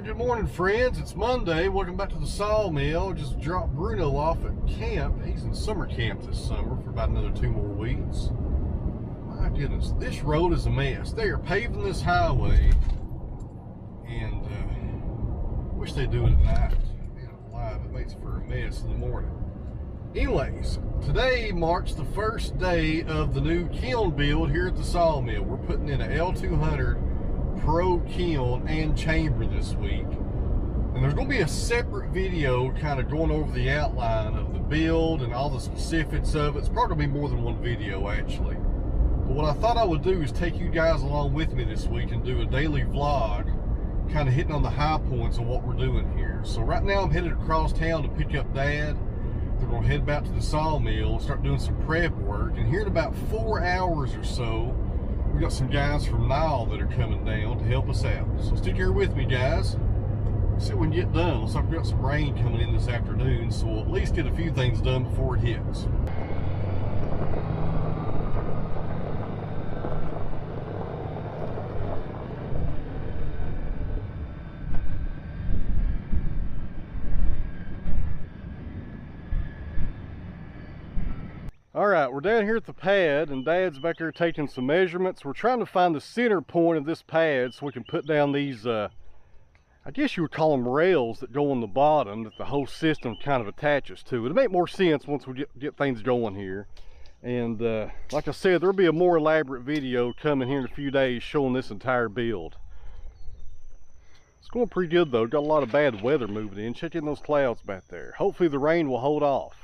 Good morning, friends. It's Monday. Welcome back to the Sawmill. Just dropped Bruno off at camp. He's in summer camp this summer for about another 2 more weeks. My goodness, this road is a mess. They are paving this highway, and wish they'd do it at night. Man alive, it makes for a mess in the morning. Anyways, today marks the first day of the new kiln build here at the Sawmill. We're putting in a L200 Pro kiln and chamber this week, and there's going to be a separate video kind of going over the outline of the build and all the specifics of it. It's probably going to be more than one video actually, but what I thought I would do is take you guys along with me this week and do a daily vlog kind of hitting on the high points of what we're doing here. So right now I'm headed across town to pick up Dad. We're going to head back to the Sawmill and start doing some prep work, and here in about 4 hours or so we got some guys from Nyle that are coming down to help us out. So stick here with me, guys. See what we can get done. Looks like we got some rain coming in this afternoon, so we'll at least get a few things done before it hits. Alright, we're down here at the pad, and Dad's back there taking some measurements. We're trying to find the center point of this pad so we can put down these, I guess you would call them rails that go on the bottom that the whole system kind of attaches to. It'll make more sense once we get things going here. And like I said, there'll be a more elaborate video coming here in a few days showing this entire build. It's going pretty good though. Got a lot of bad weather moving in. Check in those clouds back there. Hopefully the rain will hold off.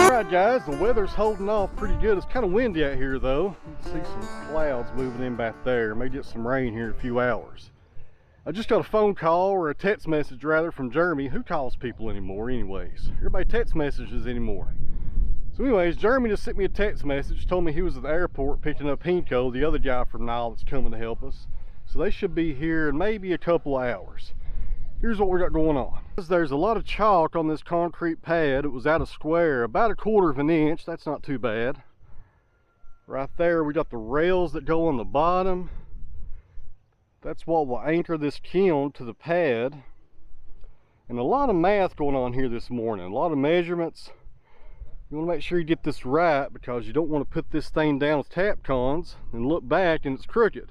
Alright guys, the weather's holding off pretty good. It's kind of windy out here though. You can see some clouds moving in back there. May get some rain here in a few hours. I just got a phone call, or a text message rather, from Jeremy. Who calls people anymore anyways? Everybody text messages anymore. So anyways, Jeremy just sent me a text message, told me he was at the airport picking up Hinko, the other guy from Nyle that's coming to help us. So they should be here in maybe a couple of hours. Here's what we got going on. There's a lot of chalk on this concrete pad. It was out of square, about 1/4 of an inch. That's not too bad. Right there we got the rails that go on the bottom. That's what will anchor this kiln to the pad. And a lot of math going on here this morning, a lot of measurements. You want to make sure you get this right, because you don't want to put this thing down with tap cons and look back and it's crooked.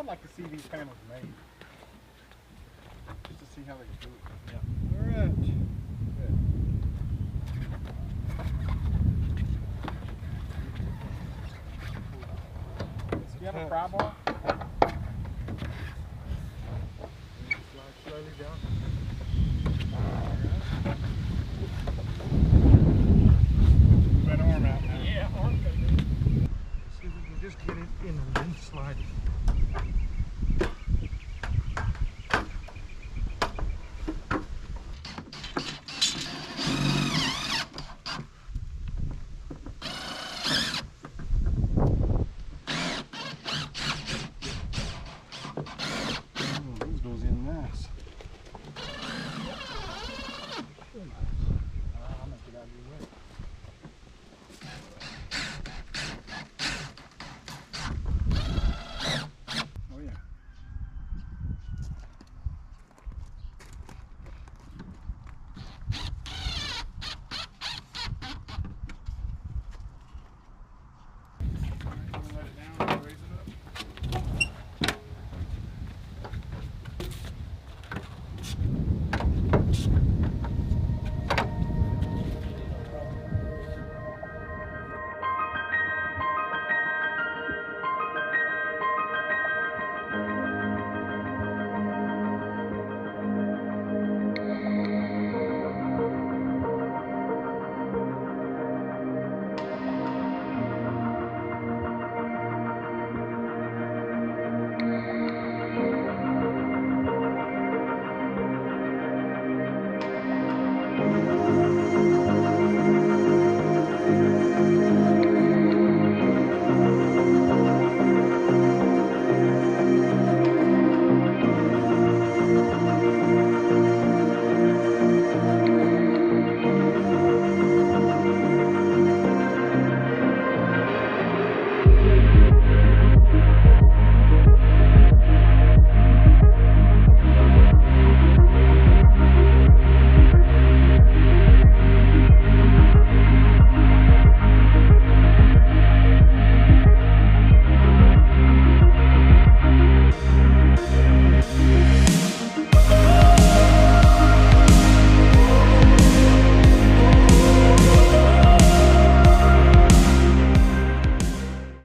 I'd like to see these panels made. Just to see how they do it. Yeah. All right. Do you have a pry bar? Slide slowly down.